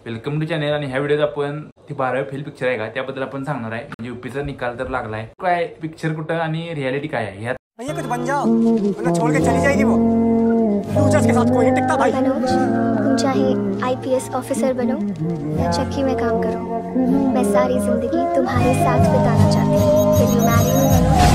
Welcome to channel. आणि ह्या व्हिडिओत आपण ती 12वी फेल पिक्चर आहे का त्याबद्दल आपण सांगणार आहे। म्हणजे यूपीचा निकाल तर लागलाय, काय पिक्चर कुठं आणि रियालिटी काय आहे ह्यात। भैया कुछ बन जाओ वरना छोड़ के चली जाएगी वो। लूजर्स के साथ कोई नहीं टिकता भाई। मनोज, तुम चाहे आईपीएस ऑफिसर बनो या चक्की में काम करो, मैं सारी जिंदगी तुम्हारे साथ बिताना चाहती हूँ। Will you marry me, Manoj?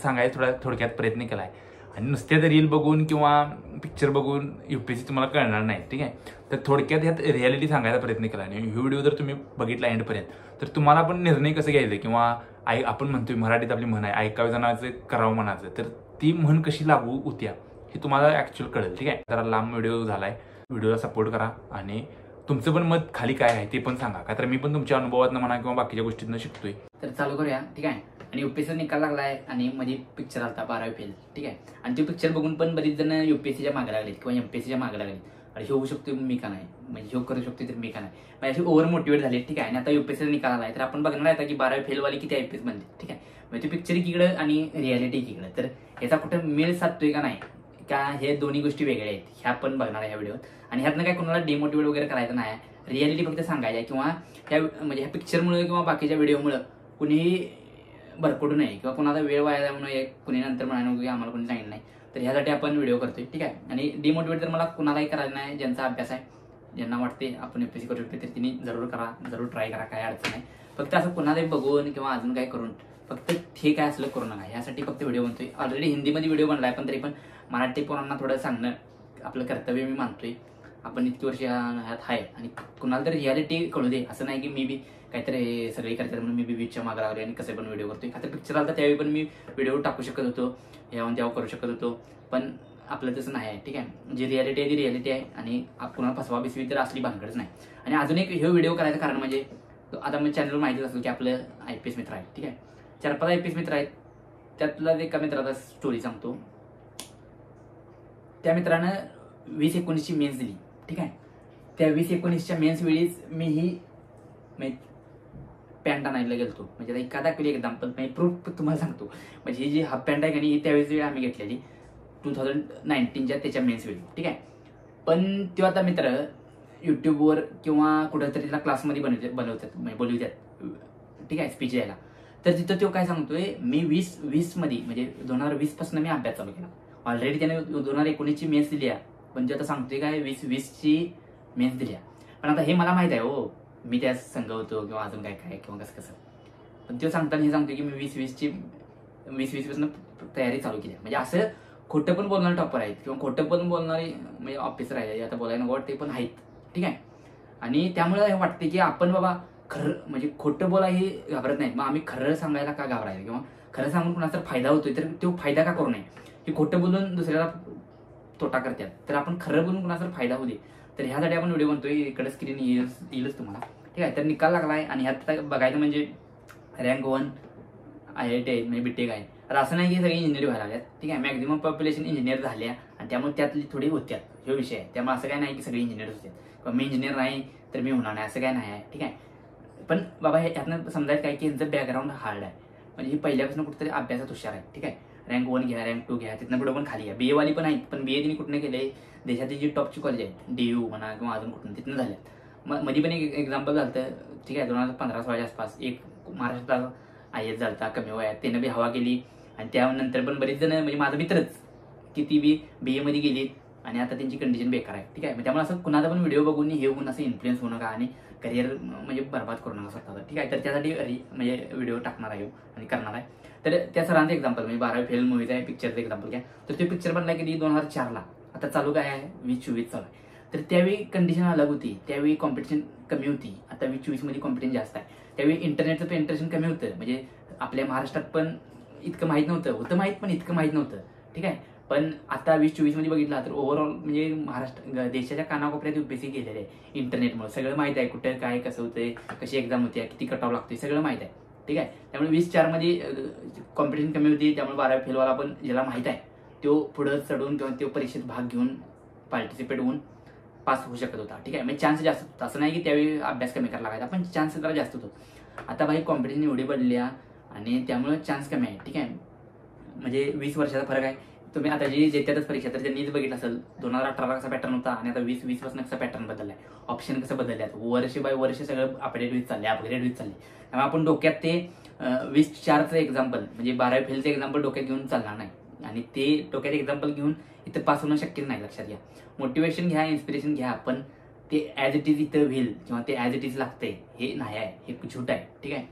सांगायला थोडक्यात प्रयत्न केलाय। आणि नुसते तर रील बघून किंवा पिक्चर बघून यूपीएससी तुम्हाला कळणार नाही, ठीक आहे। तर थोडक्यात ह्यात रियालिटी सांगायचा प्रयत्न केला। आणि ही व्हिडिओ जर तुम्ही बघितला एंडपर्यंत तर तुम्हाला पण निर्णय कसं घ्यायचं किंवा आपण म्हणतोय मराठीत आपली म्हण आहे ऐकावे जाण्याचं करावं म्हणायचं, तर ती म्हण कशी लागू होत्या हे तुम्हाला ऍक्च्युअल कळेल, ठीक आहे। जरा लांब व्हिडिओ झालाय, व्हिडिओला सपोर्ट करा आणि तुमचं पण मत खाली काय आहे ते पण सांगा, का तर मी पण तुमच्या अनुभवातनं म्हणा किंवा बाकीच्या गोष्टींना शिकतोय। तर चालू करूया, ठीक आहे। आणि यूपीएससी निकाल लागलाय आणि मध्ये पिक्चर आलता 12वी फेल, ठीक आहे। आणि तो पिक्चर बघून पण बरीच जण यूपीएससीच्या मागे लागलेत किंवा एमपीएससीच्या मागे लागलेत। आणि हे होऊ शकतो मी का नाही, म्हणजे हे करू शकतो तर मी का नाही, म्हणजे अशी ओव्हर मोटिवेट झाले, ठीक आहे। आणि आता यूपीएससीचा निकाल आलाय तर आपण बघणार आहे की 12वी फेलवाली किती आयपीएस बनले, ठीक आहे। म्हणजे तो पिक्चर एकीकडे आणि रियालिटी एकीकडे, तर याचा कुठं मेळ साधतोय का नाही, का हे दोन्ही गोष्टी वेगळ्या आहेत ह्या पण बघणार आहे ह्या व्हिडिओत। आणि ह्यातनं काय कोणाला डिमोटिवेट वगैरे करायचं नाही, रियालिटी फक्त सांगायचं किंवा ह्या म्हणजे ह्या पिक्चरमुळे किंवा बाकीच्या व्हिडिओमुळे कुणीही भरकडू नये किंवा कोणाचा वेळ वाया म्हणून कुणी नंतर म्हणायला नको की आम्हाला कोणी सांगितलं नाही, तर ह्यासाठी आपण व्हिडिओ करतोय, ठीक आहे। आणि डिमोटिवेट तर मला कुणालाही करायचं नाही, ज्यांचा अभ्यास आहे, ज्यांना वाटते आपण यूपीएससी करू शकतो तर तिने जरूर करा, जरूर ट्राय करा, काय अडचण नाही। फक्त असं कुणालाही बघून किंवा अजून काय करून फक्त ठीक आहे असलं करू नका, ह्यासाठी फक्त व्हिडिओ बनतोय। ऑलरेडी हिंदीमध्ये व्हिडिओ बनलाय, पण तरी पण मराठी पोरांना थोडं सांगणं आपलं कर्तव्य मी मानतोय। आपण इतकी वर्ष ह्यात आहे आणि कुणाला तरी रियालिटी कळू दे, असं नाही की मी बी काहीतरी सगळे करतात म्हणून मी बीबीच्या मागे लागले आणि कसं पण व्हिडिओ करतोय। आता पिक्चर आला त्यावेळी पण मी व्हिडिओ टाकू शकत होतो, यावून तेव्हा करू शकत होतो, पण आपलं तसं नाही आहे, ठीक आहे। जी रियालिटी आहे ती रियालिटी आहे आणि कुणाला फसवा बिसवी तर असली भानगडच नाही। आणि अजून एक हे व्हिडिओ करायचं कारण म्हणजे आता मी चॅनल माहितीच असेल की आपलं आयपीएस मित्र आहे, ठीक आहे। 4-5 आयपीएस मित्र आहेत, त्यातला एका मित्राचा स्टोरी सांगतो। त्या मित्रानं 2019ची मेन्स दिली, ठीक आहे। त्या 2019च्या मेन्स वेळीच मी ही पॅन्ट आणायला गेलतो, म्हणजे एका दाखवली एक्झाम्पल, म्हणजे प्रूफ तुम्हाला सांगतो। म्हणजे ही जी हाफ पॅन्ट आहे की त्यावेळेस वेळी आम्ही घेतलेली 2019च्या त्याच्या मेन्स वेळी, ठीक आहे। पण तो आता मित्र युट्यूबवर किंवा कुठेतरी त्याला क्लासमध्ये बनवतात म्हणजे बोलवतात, ठीक आहे, स्पीच द्यायला। तर तिथं तो काय सांगतोय, मी 2020 मध्ये म्हणजे 2020 पासून मी अभ्यास चालू केला। ऑलरेडी त्याने 2019ची मेन्स दिली आहे, पण तो आता सांगतोय काय 2020ची मेन्स दिली आहे। पण आता हे मला माहित आहे हो, मी त्यात संघ होतो किंवा अजून काय काय किंवा कसं कसं, पण तो सांगताना हे सांगतो की मी 2020 पासून तयारी चालू केली। म्हणजे असं खोटं पण बोलणारे टॉपर आहेत किंवा खोटं पण बोलणारे म्हणजे ऑफिसर आहे, आता बोलायला नको वाटते पण आहेत, ठीक आहे। आणि त्यामुळे हे वाटते की आपण बाबा खरं म्हणजे खोटं बोला हे घाबरत नाहीत, मग आम्ही खरं सांगायला का घाबरायचं किंवा खरं सांगून कुणाचा फायदा होतोय तर तो फायदा का करू नये, की खोटं बोलून दुसऱ्याला तोटा करतात, तर आपण खरं बोलून कुणाचा फायदा होऊ दे। तर ह्यासाठी आपण व्हिडिओ बनतोय, इकडे स्क्रीन येईलच तुम्हाला, ठीक आहे। तर निकाल लागलाय आणि ह्यात बघायचं म्हणजे रँक 1 IIT आहे म्हणजे बीटेक आहे। तर असं नाही की सगळे इंजिनियर व्हायला लागल्यात, ठीक आहे। मॅक्झिमम पॉप्युलेशन इंजिनियर झाल्या आणि त्यामुळे त्यातली थोडी होत्यात, हे विषय आहे। त्यामुळे असं काय नाही की सगळे इंजिनियर होतात किंवा मी इंजिनियर नाही तर मी होणार नाही, असं काय नाही आहे, ठीक आहे। पण बाबा ह्यातनं समजायचं काय की यांचं बॅकग्राऊंड हार्ड आहे, म्हणजे ही पहिल्यापासून कुठेतरी अभ्यासात हुशार आहे, ठीक आहे। रँक 1 घ्या, रँक 2 घ्या, तिथनं पुढे पण खाली आहे। BA वाली पण आहेत, पण BA तिने कुठनं केलंय, देशातील जी टॉपची कॉलेज आहेत DU म्हणा किंवा अजून कुठून तिथनं झाल्यात। मध्ये पण एक एक्झाम्पल झालं, ठीक आहे, 2015-16च्या आसपास एक महाराष्ट्रात IAS झालता कमी वयात, त्यानं बी हवा केली आणि त्यानंतर पण बरेच जण म्हणजे माझा मित्रच की ती बी BA मध्ये गेली आणि आता त्यांची कंडिशन बेकार आहे, ठीक आहे। त्यामुळे असं कुणाचा पण व्हिडिओ बघून हे होऊन असं इन्फ्लुएन्स होऊ नका आणि करिअर म्हणजे बरबाद करू नका स्वतःचा, ठीक आहे। तर त्यासाठी म्हणजे व्हिडिओ टाकणार आहे आणि करणार आहे। तर त्या सरांचं एक्झाम्पल म्हणजे 12वी फेल मूवीचा आहे पिक्चरचं एक्झाम्पल घ्या, तर तो पिक्चर बनला की 2004ला, आता चालू काय आहे 2024 चालू आहे। तर त्यावेळी कंडिशन अलग होती, त्यावेळी कॉम्पिटिशन कमी होती, आता 2024 मध्ये कॉम्पिटिशन जास्त आहे। त्यावेळी इंटरनेटचं पेनिट्रेशन कमी होतं, म्हणजे आपल्या महाराष्ट्रात पण इतकं माहीत नव्हतं माहीत पण इतकं माहीत नव्हतं, ठीक आहे। पण आता 2024 मध्ये बघितला तर ओव्हरऑल म्हणजे महाराष्ट्र देशाच्या कानाकोपऱ्यात यूपीएससी गेलेलं आहे इंटरनेटमुळे, सगळं माहित आहे, कुठं काय कसं होतंय, कशी एक्झाम होती, किती कटाव लागते, सगळं माहित आहे, ठीक आहे। त्यामुळे 2024 मध्ये कॉम्पिटिशन कमी होती, त्यामुळे 12वी फेलवाला पण ज्याला माहित आहे तो पुढं चढून किंवा तो परीक्षेत भाग घेऊन पार्टिसिपेट होऊन पास होऊ शकत होता. ठीक आहे, म्हणजे चान्स जास्त होता. असं नाही की त्यावेळी अभ्यास कमी करायला लागायचा, पण चान्स जरा जास्त होतो. आता भाई कॉम्पिटिशन एवढी बनल्या आणि त्यामुळे चान्स कमी आहे. ठीक आहे, म्हणजे 20 वर्षाचा फरक आहे. तुम्ही आता जी देतातच परीक्षा तर त्यांनीच बघितलं असेल 2018 कसा पॅटर्न होता आणि आता 2020 पासून कसा पॅटर्न बदललाय, ऑप्शन कसं बदलले, वर्ष बाय वर्ष सगळं अपडेट होत चालले. त्यामुळे आपण डोक्यात ते 20/4चं एक्झाम्पल म्हणजे 12वी फेलचं एक्झाम्पल डोक्यात घेऊन चालणार नाही आणि ते डोक्यात एक्झाम्पल घेऊन इथं पास होणं शक्य नाही. लक्षात घ्या, मोटिवेशन घ्या, इन्स्पिरेशन घ्या, पण ते ॲज इट इज इथं होईल किंवा ते ॲज इट इज लागते हे नाही आहे, हे झूट आहे. ठीक आहे,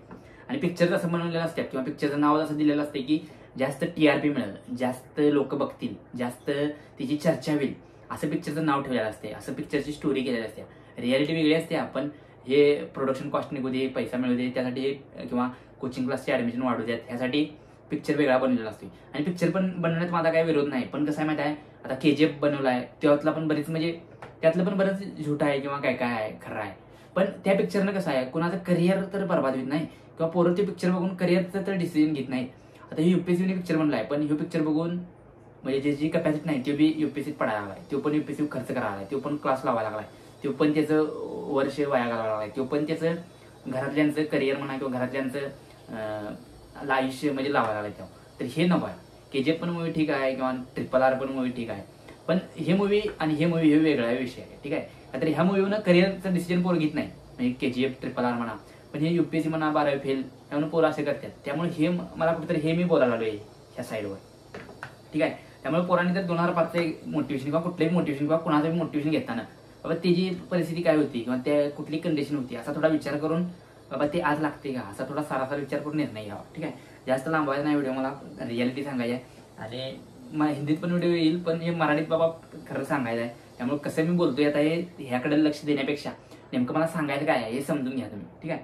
आणि पिक्चर असं बनवलेलं असतं किंवा पिक्चरचं नाव असं दिलेलं असतं की जास्त TRP मिळेल, जास्त लोक बघतील, जास्त तिची चर्चा होईल, असं पिक्चरचं नाव ठेवलेलं असते, असं पिक्चरची स्टोरी केलेली असते. रियालिटी वेगळी असते. आपण हे प्रोडक्शन कॉस्ट निघू दे, पैसा मिळू दे त्यासाठी किंवा कोचिंग क्लासचे ॲडमिशन वाढू द्यात ह्यासाठी पिक्चर वेगळा बनलेला असतो. आणि पिक्चर पण बनवण्यात माझा काही विरोध नाही, पण कसं आहे माहिती आहे, आता KGF बनवला आहे त्यातला पण बरीच म्हणजे त्यातलं पण बरंच झूट आहे किंवा काय काय आहे खरं आहे. पण त्या पिक्चरनं कसं आहे कुणाचं करिअर तर बर्बाद होत नाही किंवा पोरं ते पिक्चर बघून करिअरचं तर डिसिजन घेत नाहीत. आता ही UPSCने पिक्चर बनला आहे, पण हे पिक्चर बघून म्हणजे ज्याची कॅपॅसिटी नाही ते बी UPSCत पडायला लागलाय, तो पण UPSC खर्च करायला लागलाय, तो पण क्लास लावायला लागलाय, तो पण त्याचं वर्ष वाया घालायला लागलाय, तो पण त्याचं घरातल्यांचं करिअर म्हणा किंवा घरातल्यांचं आयुष्य म्हणजे लावायला लागलाय. तर हे नको आहे. KGF पण मूवी ठीक आहे किंवा RRR पण मूवी ठीक आहे, पण हे मूवी आणि हे मूवी हे वेगळा विषय आहे. ठीक आहे, तर ह्या मूवीनं करिअरचं डिसिजन पोरं घेत नाही. म्हणजे KGF RRR म्हणा, पण हे UPSC म्हणा 12वी फेल त्यामुळे पोरं असे करतात. त्यामुळे हे मला कुठेतरी हे मी बोलायला आलोय ह्या साईडवर. ठीक आहे, त्यामुळे पोरांनी तर 2005चं मोटिवेशन किंवा कुठलंही मोटिवेशन किंवा कुणाचंही मोटिवेशन घेताना बाबा त्याची परिस्थिती काय होती किंवा त्या कुठली कंडिशन होती असा थोडा विचार करून बाबा ते आज लागते का असा थोडा सारासार विचार करून निर्णय घ्यावा. ठीक आहे, जास्त लांबवायचा नाही व्हिडिओ, मला रियालिटी सांगायची आहे आणि हिंदीत पण व्हिडिओ येईल, पण हे मराठीत बाबा खरं सांगायचं आहे. त्यामुळे कसं मी बोलतोय आता हे ह्याकडे लक्ष देण्यापेक्षा नेमकं मला सांगायचं काय आहे हे समजून घ्या तुम्ही. ठीक आहे,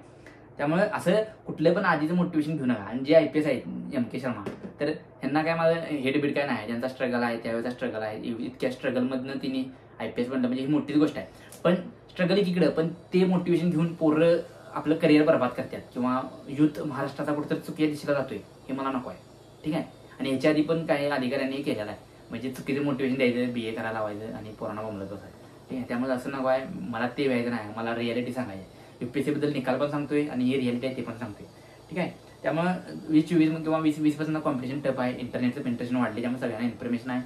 त्यामुळे असं कुठलं पण आधीचं मोटिवेशन घेऊ नका. आणि जे IPS आहेत MK शर्मा तर यांना काय माझं हेडबीट काय नाही, ज्यांचा स्ट्रगल आहे त्यावेळेचा स्ट्रगल आहे, इतक्या स्ट्रगलमधनं तिने IPS बनलं म्हणजे ही मोठीच गोष्ट आहे. पण स्ट्रगल एकीकडं, पण ते मोटिवेशन घेऊन पोरं आपलं करिअर बर्बाद करतात किंवा युथ महाराष्ट्राचा कुठेतरी चुकीच्या दिशेला जातोय हे मला नको आहे. ठीक आहे, आणि ह्याच्या आधी पण काही अधिकाऱ्यांनी केलेलं आहे, म्हणजे चुकीचं मोटिवेशन द्यायचं, BA करायला लावायचं आणि पोरांना बोंबलत बसायचं. ठीक आहे, त्यामुळे असं नको आहे. मला ते व्हायचं नाही, मला रियालिटी सांगायचं. UPSC बद्दल निकाल पण सांगतोय आणि हे रियालिटी आहे ते पण सांगतोय. ठीक आहे, त्यामुळे 2024 किंवा 2020 पासून कॉम्पिटिशन टफ आहे, इंटरनेटचं पेनिट्रेशन वाढले, त्यामुळे सगळ्यांना इन्फॉर्मेशन आहे,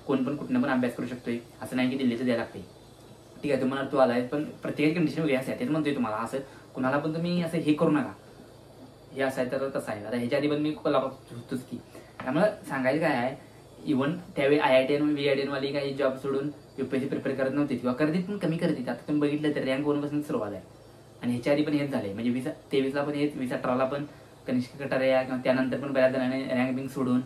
कोण पण कुठनं पण अभ्यास करू शकतोय, असं नाही की दिल्लीचं द्यायला लागते. ठीक आहे, तुम्हाला तू आलाय, पण प्रत्येक कंडिशन वेगळी असते. तेच म्हणतोय तुम्हाला, असं कुणाला पण तुम्ही असं हे करू नका, हे असं आहे तर तसं आहे. आता ह्याच्या आधी पण मी कोल्हापूर होतोच की, त्यामुळे सांगायचं काय आहे, इव्हन त्यावेळी IITN VITN वाली काही जॉब सोडून UPSC प्रिपेअर करत नव्हती किंवा करतील पण कमी करतील. आता तुम्ही बघितलं तर रँक 1 पासून सुरुवात आहे आणि ह्याच्या आधी पण हेच झाले. म्हणजे 2023ला पण हेच, 2018ला पण कनिष्क कटारिया किंवा त्यानंतर पण बऱ्याच जणांनी रँक बिंक सोडून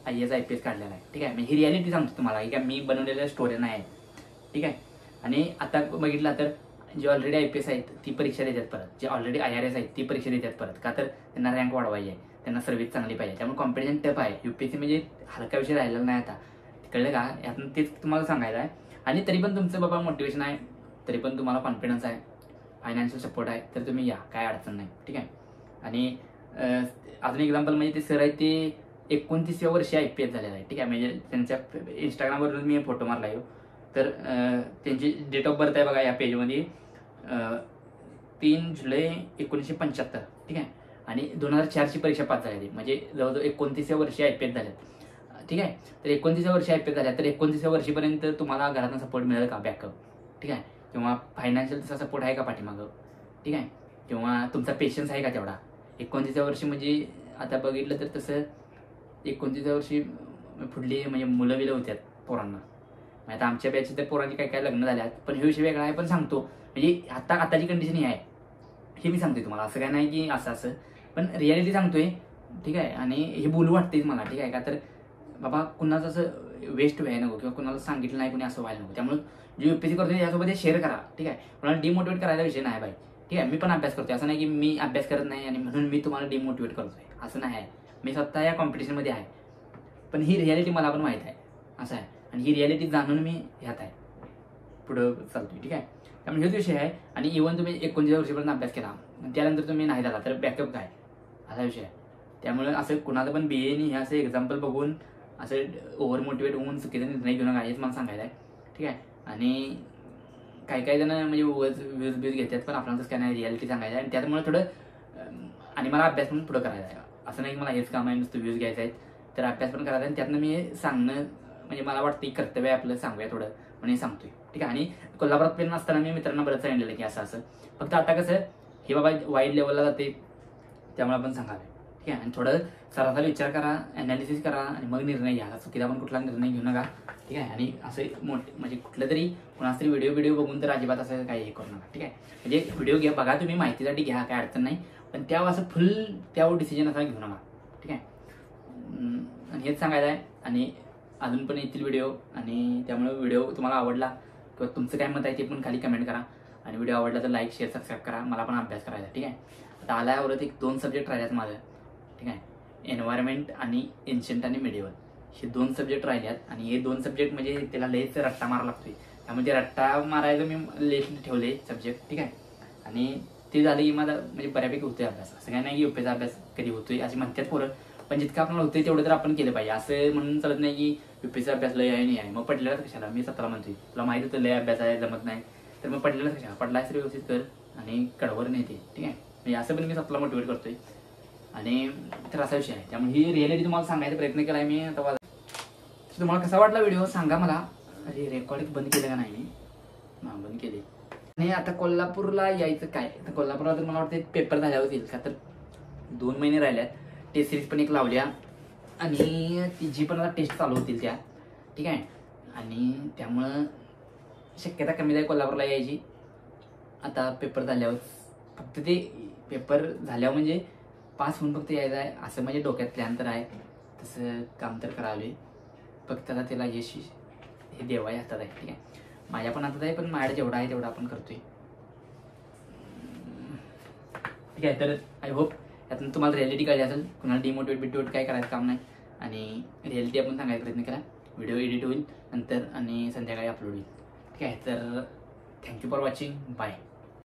IAS IPS काढलेला आहे. ठीक आहे, म्हणजे ही रियालिटी सांगतो तुम्हाला, की काय मी बनवलेल्या स्टोरी नाही आहे. ठीक आहे, आणि आता बघितलं तर जे ऑलरेडी IPS आहेत ती परीक्षा देतात परत, जे ऑलरेडी IRS आहेत ती परीक्षा देतात परत, का तर त्यांना रँक वाढवायची आहे, त्यांना सर्व्हिस चांगली पाहिजे. त्यामुळे कॉम्पिटिशन टफ आहे. UPSC म्हणजे हलका विषय राहिलेला नाही आता, कळलं का? यातून तेच तुम्हाला सांगायचं आहे. आणि तरी पण तुमचं बाबा मोटिवेशन आहे, तरी पण तुम्हाला कॉन्फिडन्स आहे, फायनान्शियल सपोर्ट आहे, तर तुम्ही या, काय अडचण नाही. ठीक आहे, आणि अजून एक्झाम्पल म्हणजे ते सर आहे ते 29व्या वर्षी IPS झालेला आहे. ठीक आहे, म्हणजे त्यांच्या इंस्टाग्रामवरून मी फोटो मारला आहे, तर त्यांची डेट ऑफ बर्थ आहे बघा या पेजमध्ये 3 जुलै 1975. ठीक आहे, आणि 2004ची परीक्षा पास झालेली, म्हणजे जवळजवळ 29व्या वर्षी IPS झाल्यात. ठीक आहे, तर 29व्या वर्षी IPS झाल्या, तर 29व्या वर्षीपर्यंत तुम्हाला घरातून सपोर्ट मिळेल का बॅकअप? ठीक आहे, किंवा फायनान्शियल तसा सपोर्ट आहे का पाठीमागं? ठीक आहे, किंवा तुमचा पेशन्स आहे का तेवढा? 29व्या वर्षी म्हणजे आता बघितलं तर तसं 29व्या वर्षी पुढली म्हणजे मुलं बिलं होत्यात पोरांना. आता आमच्या बॅचची तर पोरांची काय काय लग्न झाल्यात, पण हे विषय वेगळा आहे. पण सांगतो म्हणजे आताची कंडिशन ही आहे हे मी सांगतोय तुम्हाला, असं काय नाही की असं पण रियालिटी सांगतोय. ठीक आहे, आणि हे बोलू वाटतेच मला. ठीक आहे, का तर बाबा कुणाचं असं वेस्ट व्हायला नको किंवा कुणाला सांगितलं नाही कोणी असं व्हायला नको. त्यामुळे जे UPSC करतोय यासोबत हे शेअर करा. ठीक आहे, कुणाला डिमोटिवेट करायचा विषय नाही बाई. ठीक आहे, मी पण अभ्यास करतोय, असं नाही की मी अभ्यास करत नाही आणि म्हणून मी तुम्हाला डिमोटिवेट करतोय, असं नाही आहे. मी स्वतः या कॉम्पिटिशनमध्ये आहे, पण ही रियालिटी मला पण माहीत आहे, असं आहे. आणि ही रियालिटी जाणून मी ह्यात आहे, पुढं चालतोय. ठीक आहे, त्यामुळे हेच विषय आहे. आणि इव्हन तुम्ही 29 वर्षापर्यंत अभ्यास केला, त्यानंतर तुम्ही नाही झाला तर बॅकअप काय, असा विषय आहे. त्यामुळे असं कुणाला पण BAनी हे असं एक्झाम्पल बघून असं ओव्हर मोटिवेट होऊन चुकीचा निर्णय घेऊ नका हेच मला सांगायचं आहे, ठीक आहे. आणि काही जण म्हणजे व्ह्यूज घेतात, पण आपल्याला तसं काय नाही, रियालिटी सांगायचं आहे. आणि त्यामुळे थोडं आणि मला अभ्यास पण पुढं करायचा आहे. असं नाही की मला हेच काम आहे नुसतं व्ह्यूज घ्यायचं आहे, तर अभ्यास पण करायचा आहे. आणि त्यातनं मी सांगणं म्हणजे मला वाटतं की कर्तव्य आपलं सांगूया थोडं म्हणजे सांगतोय, ठीक आहे. आणि कोल्हापुरात पण असताना मी मित्रांना बरंच सांगितलेलं की असं असं, फक्त आता कसं हे बाबा वाईड लेवलला जाते त्यामुळे आपण सांगावे, ठीक आहे. आणि थोडं सरासरी विचार करा, ॲनालिसिस करा आणि मग निर्णय घ्या. चुकीचा पण कुठला निर्णय घेऊ नका, ठीक आहे. आणि असे मोठे म्हणजे कुठलं तरी कोणाच तरी व्हिडिओ बघून तर अजिबात असं काही हे करू नका, ठीक आहे. म्हणजे व्हिडिओ घ्या, बघा तुम्ही माहितीसाठी घ्या, काय अडचण नाही, पण त्यावर असं फुल त्यावर डिसिजन असा घेऊ नका, ठीक आहे. आणि हेच सांगायचं आहे. आणि अजून पण येतील व्हिडिओ, आणि त्यामुळे व्हिडिओ तुम्हाला आवडला किंवा तुमचं काय मत आहे ते पण खाली कमेंट करा. आणि व्हिडिओ आवडला तर लाईक शेअर सबस्क्राईब करा. मला पण अभ्यास करायचा, ठीक आहे. आता आल्यावरच एक 2 सब्जेक्ट राहिल्यात माझं, ठीक आहे. एन्व्हायरमेंट आणि एन्शंट आणि मेडिवल हे 2 सब्जेक्ट राहिल्यात. आणि हे 2 सब्जेक्ट म्हणजे त्याला लयच रट्टा मारा लागतोय, त्यामुळे ते रट्टा मारायचं मी लिस्ट ठेवले सब्जेक्ट, ठीक आहे. आणि ते झाले की माझा म्हणजे बऱ्यापैकी होतोय अभ्यास. असं काय नाही की युपीचा अभ्यास कधी होतोय असे म्हणतात पोरं, पण जितकं आपल्याला होतंय तेवढं तर आपण केलं पाहिजे. असं म्हणून चालत नाही की युपीचा अभ्यास लय आहे नाही आहे, मग पडलेलाच कशाला. मी स्वतःला म्हणतोय तुला माहिती होतं लय अभ्यास आहे जमत नाही, तर मग पडलेलाच कशाला. पडलाय तर व्यवस्थित कर आणि कडवर नाही ते, ठीक आहे. म्हणजे असं पण मी स्वतःला मोटिवेट करतोय. आणि तर असा विषय आहे, त्यामुळे ही रिअलिटी तुम्हाला सांगायचा प्रयत्न केला आहे मी. आता तुम्हाला कसा वाटला व्हिडिओ सांगा मला. अरे रेकॉर्डिंग बंद केलं का नाही मी? हां बंद केली. आणि आता कोल्हापूरला यायचं काय, तर कोल्हापूरला तर मला वाटतं पेपर झाल्यावर येईल का, तर 2 महिने राहिल्यात. टेस्ट सिरीज पण एक लावल्या आणि तिची पण आता टेस्ट चालू होतील त्या, ठीक आहे. आणि त्यामुळं शक्यता कमी आहे कोल्हापूरला यायची. आता पेपर झाल्यावर फक्त ते पेपर झाल्यावर म्हणजे पास होऊन फक्त यायचं आहे असं म्हणजे डोक्यात प्लॅन तर आहे, तसं काम तर करावे. फक्त आता त्याला यश हे देवाय हातात आहे, ठीक आहे. माझ्या पण हातात आहे, पण माझ्या जेवढा आहे तेवढा आपण करतोय, ठीक आहे. तर आय होप यातून तुम्हाला रिॲलिटी कळली असेल. कुणाला डिमोटिवेट काय करायचं काम नाही. आणि रिॲलिटी आपण सांगायचा प्रयत्न करा. व्हिडिओ एडिट होईल नंतर आणि संध्याकाळी अपलोड होईल, ठीक आहे. तर थँक्यू फॉर वॉचिंग, बाय.